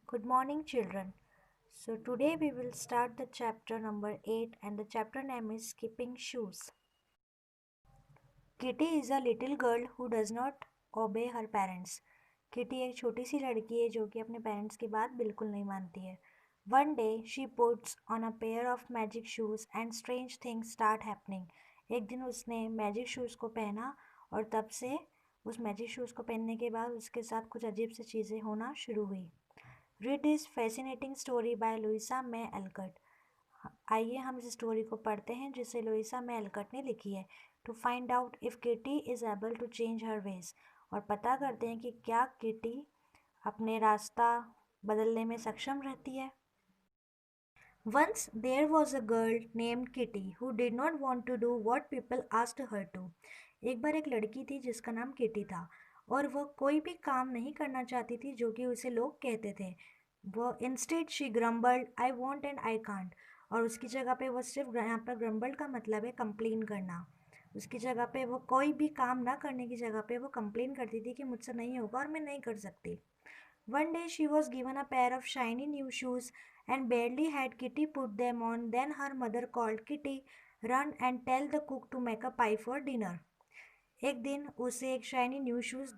Good morning, children. So, today we will start the chapter number 8, and the chapter name is Skipping Shoes. Kitty is a little girl who does not obey her parents. Kitty एक छोटी सी लड़की है जो कि अपने parents की बात बिल्कुल नहीं मानती है. One day she puts on a pair of magic shoes and strange things start happening. एक दिन उसने मैजिक शूज़ को पहना और तब से उस मैजिक शूज़ को पहनने के बाद उसके साथ कुछ अजीब सी चीज़ें होना शुरू हुई. Read this fascinating story by Louisa May Alcott. आइए हम इस स्टोरी को पढ़ते हैं जिसे लुइसा मे एल्कट ने लिखी है. To find out if Kitty is able to change her ways. और पता करते हैं कि क्या किटी अपने रास्ता बदलने में सक्षम रहती है. Once there was a girl named Kitty who did not want to do what people asked her to. एक बार एक लड़की थी जिसका नाम किटी था और वह कोई भी काम नहीं करना चाहती थी जो कि उसे लोग कहते थे. वो instead she grumbled I want and I can't. और उसकी जगह पे वो सिर्फ यहाँ पर ग्रम्बल्ड का मतलब है कंप्लेन करना. उसकी जगह पे वो कोई भी काम ना करने की जगह पे वो कंप्लेन करती थी कि मुझसे नहीं होगा और मैं नहीं कर सकती. One day she was given a pair of shiny new shoes and barely had Kitty put them on then her mother called Kitty, run and tell the cook to make a pie for dinner. एक दिन उसे एक shiny new shoes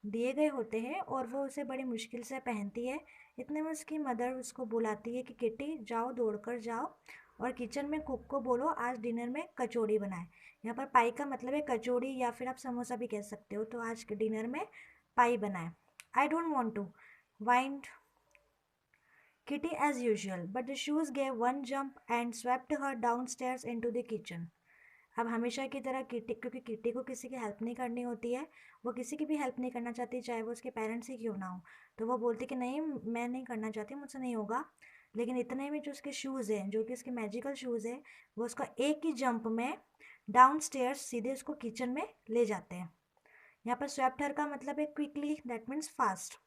दिए गए होते हैं और वो उसे बड़ी मुश्किल से पहनती है. इतने में उसकी मदर उसको बुलाती है कि किटी जाओ, दौड़कर जाओ और किचन में कुक को बोलो आज डिनर में कचौड़ी बनाए. यहाँ पर पाई का मतलब है कचौड़ी या फिर आप समोसा भी कह सकते हो. तो आज के डिनर में पाई बनाए. I don't want to, whined Kitty as usual, but the shoes gave one jump and swept her downstairs into the kitchen. अब हमेशा की तरह किटी, क्योंकि किटी को किसी की हेल्प नहीं करनी होती है, वो किसी की भी हेल्प नहीं करना चाहती चाहे वो उसके पेरेंट्स ही क्यों ना हो. तो वो बोलती कि नहीं, मैं नहीं करना चाहती, मुझसे नहीं होगा. लेकिन इतने में जो उसके शूज़ हैं, जो कि उसके मैजिकल शूज़ है, वो उसका एक ही जंप में डाउन स्टेयर्स सीधे उसको किचन में ले जाते हैं. यहाँ पर स्वेप्ट हर का मतलब है क्विकली, दैट मीन्स फास्ट.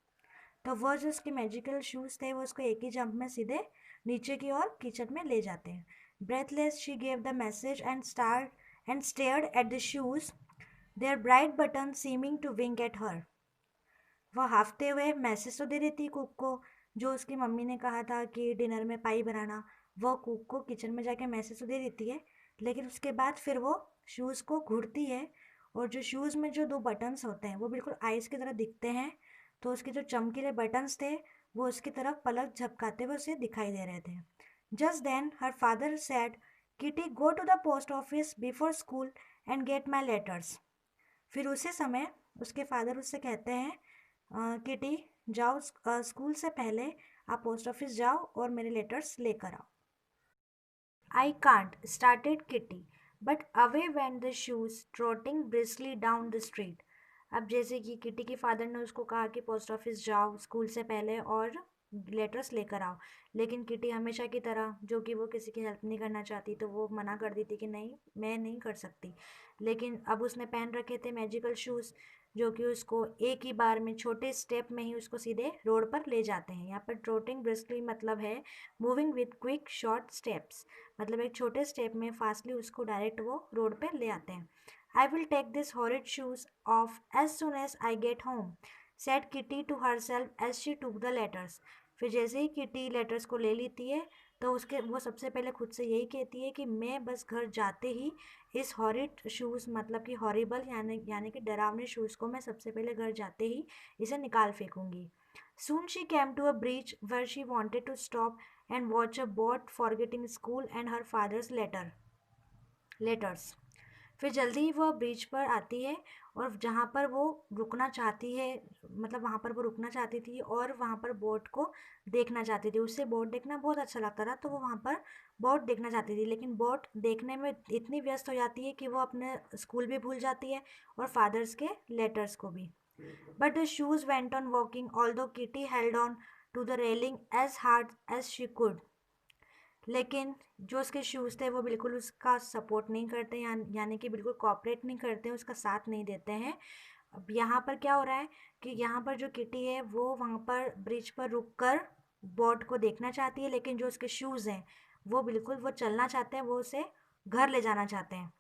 तो वो जो उसके मैजिकल शूज़ थे वो उसको एक ही जंप में सीधे नीचे की ओर किचन में ले जाते हैं. Breathless she gave the message and stared at the shoes, their bright button seeming to wink at her. वह हाफते हुए मैसेज तो दे रही थी कुक को, जो उसकी मम्मी ने कहा था कि डिनर में पाई बनाना. वो कुक को किचन में जाके मैसेज तो दे देती है, लेकिन उसके बाद फिर वो शूज़ को घूरती है और जो शूज़ में जो दो बटन्स होते हैं वो बिल्कुल आइस की तरह दिखते हैं. तो उसके जो चमकीले बटन्स थे वो उसकी तरफ पलक झपकाते हुए उसे दिखाई दे रहे थे. Just then her father said, Kitty go to the post office before school and get my letters. फिर उसी समय उसके फादर उससे कहते हैं, किटी जाओ, स्कूल से पहले आप पोस्ट ऑफिस जाओ और मेरे लेटर्स लेकर आओ. I can't started kitty but away went the shoes trotting briskly down the street. अब जैसे कि किटी के फादर ने उसको कहा कि पोस्ट ऑफिस जाओ स्कूल से पहले और लेटर्स लेकर आओ, लेकिन किटी हमेशा की तरह, जो कि वो किसी की हेल्प नहीं करना चाहती, तो वो मना कर दी थी कि नहीं, मैं नहीं कर सकती. लेकिन अब उसने पहन रखे थे मैजिकल शूज़ जो कि उसको एक ही बार में छोटे स्टेप में ही उसको सीधे रोड पर ले जाते हैं. यहाँ पर ट्रोटिंग ब्रिस्कली मतलब है moving with quick short steps, मतलब एक छोटे स्टेप में फास्टली उसको डायरेक्ट वो रोड पे ले आते हैं. I will take this horrid shoes off as soon as I get home, said Kitty to herself as she took the letters. फिर जैसे ही किटी लेटर्स को ले लेती है तो उसके वो सबसे पहले खुद से यही कहती है कि मैं बस घर जाते ही इस हॉरिड शूज़, मतलब कि हॉरिबल यानी कि डरावने शूज़ को मैं सबसे पहले घर जाते ही इसे निकाल फेंकूंगी. Soon she came to a bridge where she wanted to stop and watch a boat forgetting school and her father's letters. फिर जल्दी ही वह ब्रिज पर आती है और जहाँ पर वो रुकना चाहती है, मतलब वहाँ पर वो रुकना चाहती थी और वहाँ पर बोट को देखना चाहती थी. उससे बोट देखना बहुत अच्छा लगता था, तो वो वहाँ पर बोट देखना चाहती थी, लेकिन बोट देखने में इतनी व्यस्त हो जाती है कि वो अपने स्कूल भी भूल जाती है और फादर्स के लेटर्स को भी. But the shoes went on walking although Kitty held on to the railing as hard as she could. लेकिन जो उसके शूज़ थे वो बिल्कुल उसका सपोर्ट नहीं करते, यानी कि बिल्कुल कोऑपरेट नहीं करते, उसका साथ नहीं देते हैं. अब यहाँ पर क्या हो रहा है कि यहाँ पर जो किटी है वो वहाँ पर ब्रिज पर रुक कर बोट को देखना चाहती है, लेकिन जो उसके शूज़ हैं वो बिल्कुल वो चलना चाहते हैं, वो उसे घर ले जाना चाहते हैं.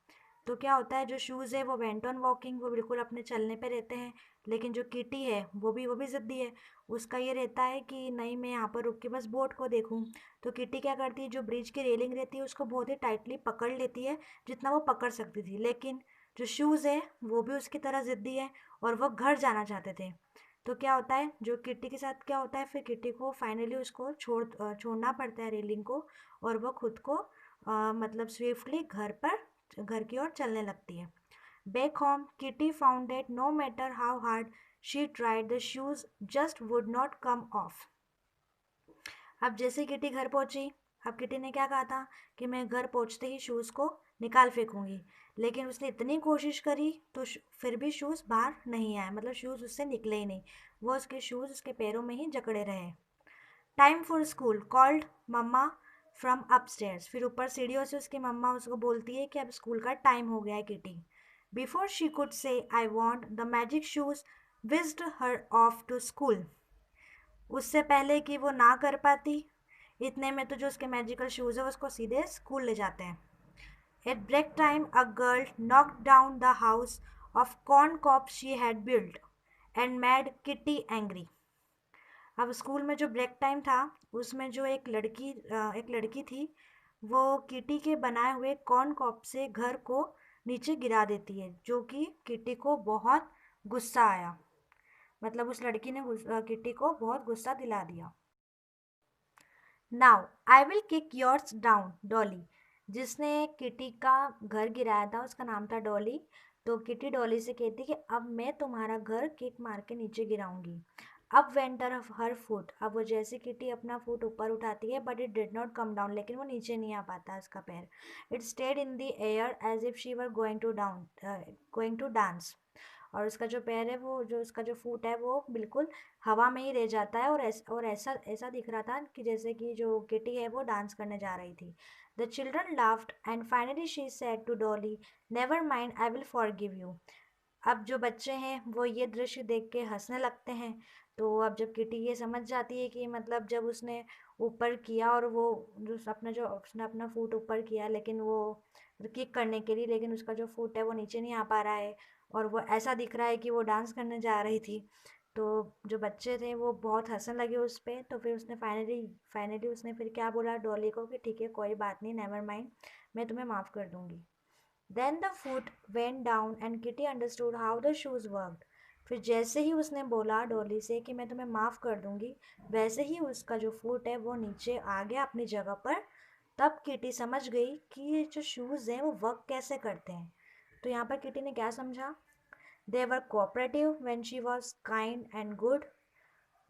तो क्या होता है, जो शूज़ है वो वेंट ऑन वॉकिंग, वो बिल्कुल अपने चलने पे रहते हैं। लेकिन जो किटी है वो भी ज़िद्दी है। उसका ये रहता है कि नहीं, मैं यहाँ पर रुक के बस बोट को देखूँ। तो किटी क्या करती है, जो ब्रिज की रेलिंग रहती है उसको बहुत ही टाइटली पकड़ लेती है, जितना वो पकड़ सकती थी। लेकिन जो शूज़ है वो भी उसकी तरह ज़िद्दी है और वो घर जाना चाहते थे। तो क्या होता है, जो किट्टी के साथ क्या होता है, फिर किट्टी को फाइनली उसको छोड़ना पड़ता है रेलिंग को, और वो खुद को मतलब स्विफ्टली घर की ओर चलने लगती है। Back home, Kitty found that no matter how hard she tried, the shoes just would not come off. अब जैसे किटी घर पहुंची, अब किटी ने क्या कहा था कि मैं घर पहुंचते ही शूज़ को निकाल फेंकूंगी। लेकिन उसने इतनी कोशिश करी तो फिर भी शूज़ बाहर नहीं आए, मतलब शूज़ उससे निकले ही नहीं। वो उसके शूज़ उसके पैरों में ही जकड़े रहे। Time for school, called mamma from upstairs. फिर ऊपर सीढ़ियों से उसकी मम्मा उसको बोलती है कि अब स्कूल का टाइम हो गया है kitty. Before she could say I want the magic shoes whisked her off to school. उससे पहले कि वो ना कर पाती, इतने में तो जो उसके मैजिकल शूज़ है उसको सीधे स्कूल ले जाते हैं। At break time a girl knocked down the house of corn cob she had built and made Kitty angry. अब स्कूल में जो ब्रेक टाइम था उसमें जो एक लड़की थी, वो किटी के बनाए हुए कॉर्न कॉब से घर को नीचे गिरा देती है, जो कि किटी को बहुत गुस्सा आया। मतलब उस लड़की ने किटी को बहुत गुस्सा दिला दिया। Now I will kick yours down Dolly. जिसने किटी का घर गिराया था उसका नाम था डॉली। तो किटी डॉली से कहती कि अब मैं तुम्हारा घर किक मार के नीचे गिराऊंगी। अब वेंटर हर फुट, अब वो जैसे किटी अपना फुट ऊपर उठाती है, but it did not come down, लेकिन वो नीचे नहीं आ पाता उसका पैर। It stayed in the air as if she were going to dance. और उसका जो पैर है, वो जो उसका जो फुट है वो बिल्कुल हवा में ही रह जाता है, और ऐसा ऐसा दिख रहा था कि जैसे कि जो किटी है वो डांस करने जा रही थी। The children laughed and finally she said to Dolly, never mind, I will forgive you. अब जो बच्चे हैं वो ये दृश्य देख के हंसने लगते हैं। तो अब जब किटी ये समझ जाती है कि मतलब जब उसने ऊपर किया और वो जो उसने अपना फुट ऊपर किया, लेकिन वो किक करने के लिए, लेकिन उसका जो फुट है वो नीचे नहीं आ पा रहा है, और वो ऐसा दिख रहा है कि वो डांस करने जा रही थी। तो जो बच्चे थे वो बहुत हंसने लगे उस पे। तो फिर उसने फाइनली उसने फिर क्या बोला डॉली को कि ठीक है, कोई बात नहीं, नेवर माइंड, मैं तुम्हें माफ़ कर दूंगी। Then the foot went down and Kitty understood how the shoes worked. फिर जैसे ही उसने बोला डॉली से कि मैं तुम्हें माफ़ कर दूंगी, वैसे ही उसका जो फुट है वो नीचे आ गया अपनी जगह पर। तब किटी समझ गई कि ये जो शूज़ हैं वो वर्क कैसे करते हैं। तो यहाँ पर किटी ने क्या समझा, they were cooperative when she was kind and good.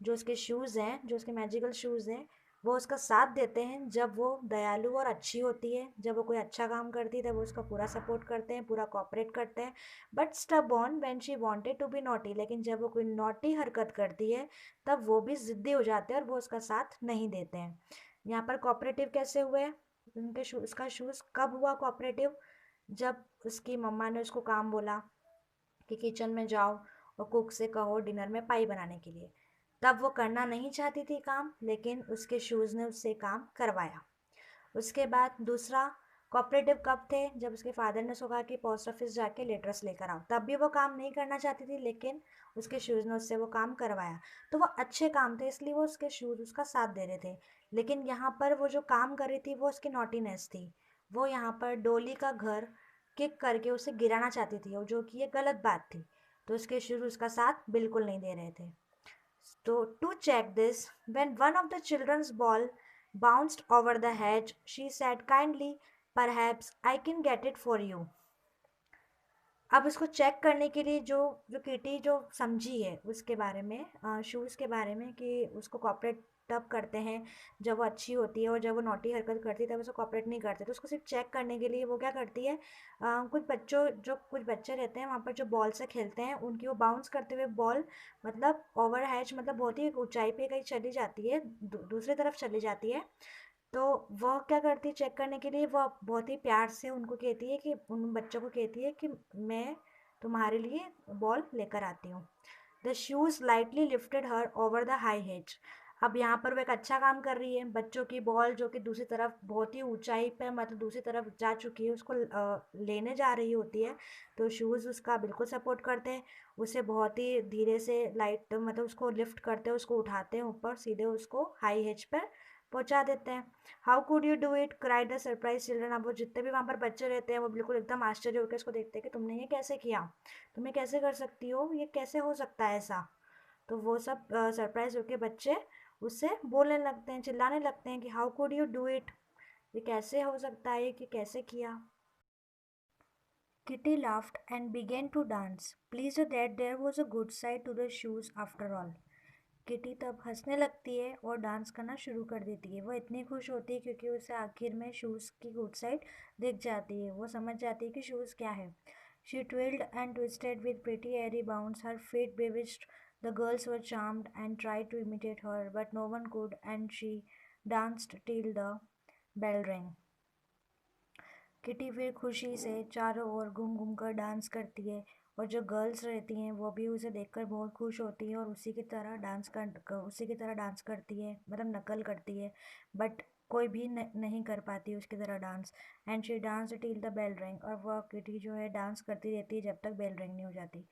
जो उसके शूज़ हैं, जो उसके मैजिकल शूज़ हैं, वो उसका साथ देते हैं जब वो दयालु और अच्छी होती है। जब वो कोई अच्छा काम करती है तब वो उसका पूरा सपोर्ट करते हैं, पूरा कोऑपरेट करते हैं। But stubborn when she wanted to be naughty, लेकिन जब वो कोई नॉटी हरकत करती है तब वो भी ज़िद्दी हो जाते हैं और वो उसका साथ नहीं देते हैं। यहाँ पर कोऑपरेटिव कैसे हुए, उनके उसका शूज़ कब हुआ कोऑपरेटिव, जब उसकी मम्मा ने उसको काम बोला कि किचन में जाओ और कुक से कहो डिनर में पाई बनाने के लिए। तब वो करना नहीं चाहती थी काम, लेकिन उसके शूज़ ने उससे काम करवाया। उसके बाद दूसरा कोऑपरेटिव कब थे, जब उसके फादर ने उसको कहा कि पोस्ट ऑफिस जाके लेटर्स लेकर आओ। तब भी वो काम नहीं करना चाहती थी, लेकिन उसके शूज़ ने उससे वो काम करवाया। तो वो अच्छे काम थे, इसलिए वो उसके शूज़ उसका साथ दे रहे थे। लेकिन यहाँ पर वो जो काम कर रही थी वो उसकी नॉटीनेस थी। वो यहाँ पर डोली का घर किक करके उसे गिराना चाहती थी, और जो कि ये गलत बात थी। तो उसके शूज़ उसका साथ बिल्कुल नहीं दे रहे थे। So to check this, when one of the children's ball bounced over the hedge, she said kindly, "Perhaps I can get it for you." अब इसको चेक करने के लिए जो जो किटी जो समझी है उसके बारे में, शूज़ के बारे में, कि उसको कॉपरेट तब करते हैं जब वो अच्छी होती है, और जब वो नॉटी हरकत करती है तब उसको कॉपरेट नहीं करते। तो उसको सिर्फ चेक करने के लिए वो क्या करती है, कुछ बच्चे रहते हैं वहाँ पर जो बॉल से खेलते हैं, उनकी वो बाउंस करते हुए बॉल, मतलब ओवर हैच, मतलब बहुत ही ऊंचाई पे कहीं चली जाती है, दूसरी तरफ चली जाती है। तो वह क्या करती है, चेक करने के लिए वह बहुत ही प्यार से उनको कहती है कि उन बच्चों को कहती है कि मैं तुम्हारे लिए बॉल लेकर आती हूँ। The shoes lightly lifted her over the high hedge. अब यहाँ पर वो एक अच्छा काम कर रही है, बच्चों की बॉल जो कि दूसरी तरफ बहुत ही ऊंचाई पे मतलब दूसरी तरफ जा चुकी है उसको लेने जा रही होती है, तो शूज़ उसका बिल्कुल सपोर्ट करते हैं, उसे बहुत ही धीरे से लाइट मतलब उसको लिफ्ट करते हैं, उसको उठाते हैं ऊपर, सीधे उसको हाई हेज पर पहुंचा देते हैं। How could you do it, cried the surprise children. अब वो जितने भी वहाँ पर बच्चे रहते हैं वो बिल्कुल एकदम आश्चर्य होकर इसको देखते हैं कि तुमने ये कैसे किया, तुम्हें कैसे कर सकती हो, ये कैसे हो सकता है ऐसा। तो वो सब सरप्राइज होके बच्चे उससे बोलने लगते हैं, चिल्लाने लगते हैं कि how could you do it, ये कैसे हो सकता है कि कैसे किया। Kitty laughed and began to dance, pleased that there was a good side to the shoes after all. Kitty तब हंसने लगती है और डांस करना शुरू कर देती है। वो इतनी खुश होती है क्योंकि उसे आखिर में शूज़ की गुड साइड दिख जाती है, वो समझ जाती है कि शूज़ क्या है। She twirled and twisted with pretty airy bounds, her feet bewitched, the girls were charmed and tried to imitate her, but no one could, and she danced till the bell rang. Kitty फिर खुशी से चारों ओर घूम घूम कर dance करती है, और जो गर्ल्स रहती हैं वो भी उसे देखकर बहुत खुश होती है और उसी की तरह डांस करती है, मतलब नकल करती है, बट कोई भी नहीं कर पाती उसकी तरह dance. And she dance till the bell ring, और वह किटी जो है डांस करती रहती है जब तक बेल रिंग नहीं हो जाती।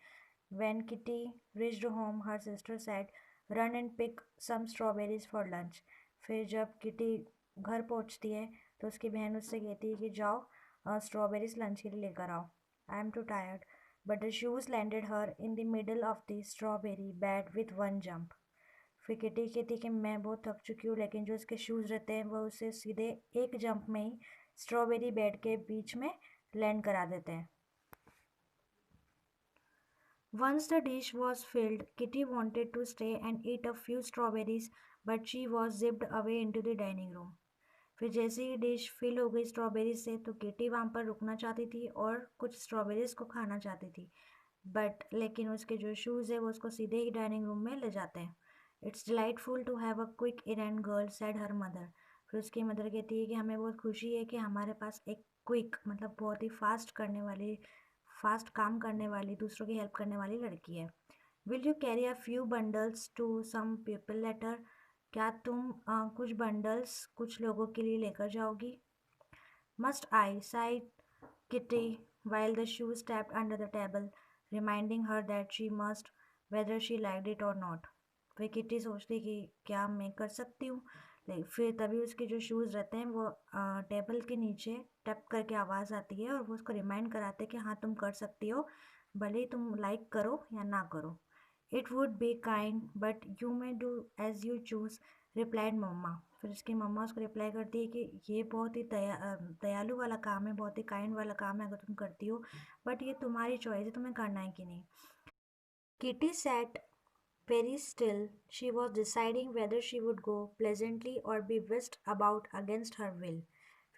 When Kitty reached home her sister said, run and pick some strawberries for lunch. फिर जब किटी घर पहुंचती है तो उसकी बहन उससे कहती है कि जाओ स्ट्रॉबेरीज लंच के लिए लेकर आओ। I am to tired, but the shoes landed her in the middle of the strawberry bed with one jump. फिर किटी कहती कि मैं बहुत थक चुकी हूँ, लेकिन जो इसके शूज़ रहते हैं वो उसे सीधे एक जंप में ही स्ट्रॉबेरी बेड के बीच में लैंड करा देते हैं। Once the dish was filled, Kitty wanted to stay and eat a few strawberries, but she was zipped away into the dining room. फिर जैसे ही डिश फिल हो गई स्ट्रॉबेरी से तो किटी वहाँ पर रुकना चाहती थी और कुछ स्ट्रॉबेरीज को खाना चाहती थी, बट लेकिन उसके जो शूज़ है वो उसको सीधे ही डाइनिंग रूम में ले जाते हैं। It's delightful to have a quick errand girl, said her mother. फिर उसकी मदर कहती है कि हमें बहुत खुशी है कि हमारे पास एक क्विक मतलब बहुत ही फास्ट काम करने वाली, दूसरों की हेल्प करने वाली लड़की है। Will you carry a few bundles to some people later, क्या तुम कुछ बंडल्स कुछ लोगों के लिए लेकर जाओगी। Must I, side Kitty, while the shoes tapped under the table, reminding her that she must, whether she liked it or not. फिर किटी सोचती कि क्या मैं कर सकती हूँ, लेकिन फिर तभी उसके जो शूज़ रहते हैं वो टेबल के नीचे टैप करके आवाज़ आती है और वो उसको रिमाइंड कराते हैं कि हाँ तुम कर सकती हो, भले ही तुम लाइक करो या ना करो। It would be kind but you may do as you choose, replied mamma. फिर उसकी मम्मा उसको रिप्लाई करती है कि ये बहुत ही दयालु वाला काम है, बहुत ही काइंड वाला काम है अगर तुम करती हो, बट ये तुम्हारी चॉइस है, तुम्हें करना है कि नहीं। Kitty sat very still. She was deciding whether she would go pleasantly or be whisked about against her will.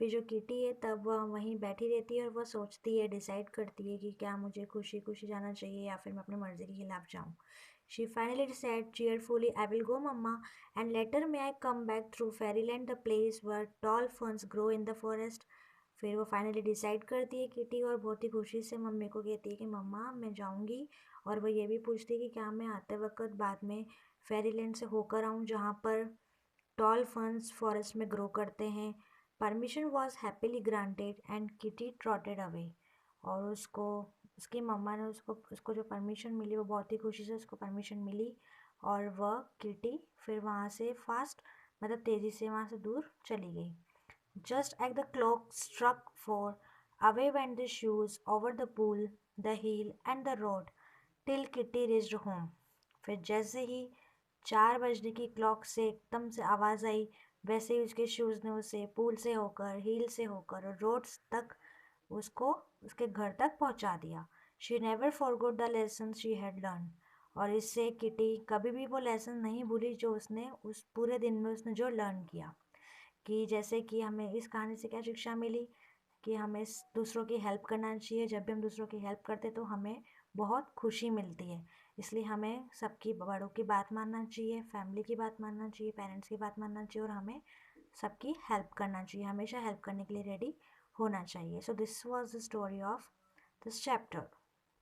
फिर जो किटी है तब वह वहीं बैठी रहती है और वह सोचती है, डिसाइड करती है कि क्या मुझे खुशी खुशी जाना चाहिए या फिर मैं अपनी मर्जी के खिलाफ जाऊँ। She finally said cheerfully, I will go, Mama, and later may I come back through Fairyland, the place where tall ferns grow in the forest. फिर वो फाइनली डिसाइड करती है किटी और बहुत ही खुशी से मम्मी को कहती है कि मम्मा मैं जाऊँगी, और वो ये भी पूछती है कि क्या मैं आते वक्त बाद में फेरीलैंड से होकर आऊँ जहाँ पर टॉल फर्न्स फॉरेस्ट में ग्रो करते हैं। Permission was happily granted and Kitty trotted away. और उसको उसकी मम्मा ने उसको उसको जो परमिशन मिली वो बहुत ही खुशी से उसको परमिशन मिली, और वह किटी फिर वहाँ से फास्ट मतलब तेज़ी से वहाँ से दूर चली गई। Just as the clock struck 4, away went the shoes over the pool, the hill, and the road, till Kitty reached home. फिर जैसे ही 4 बजने की क्लॉक से एकदम से आवाज़ आई, वैसे ही उसके शूज़ ने उसे पूल से होकर, हिल से होकर और रोड्स तक उसको उसके घर तक पहुंचा दिया। She never forgot the lesson she had learn. और इससे किटी कभी भी वो लेसन नहीं भूली जो उसने उस पूरे दिन में उसने जो लर्न किया। कि जैसे कि हमें इस कहानी से क्या शिक्षा मिली कि हमें दूसरों की हेल्प करना चाहिए, जब भी हम दूसरों की हेल्प करते तो हमें बहुत खुशी मिलती है। इसलिए हमें सबकी, बड़ों की बात मानना चाहिए, फैमिली की बात मानना चाहिए, पेरेंट्स की बात मानना चाहिए, और हमें सबकी हेल्प करना चाहिए, हमेशा हेल्प करने के लिए रेडी होना चाहिए। So this was the story of this chapter.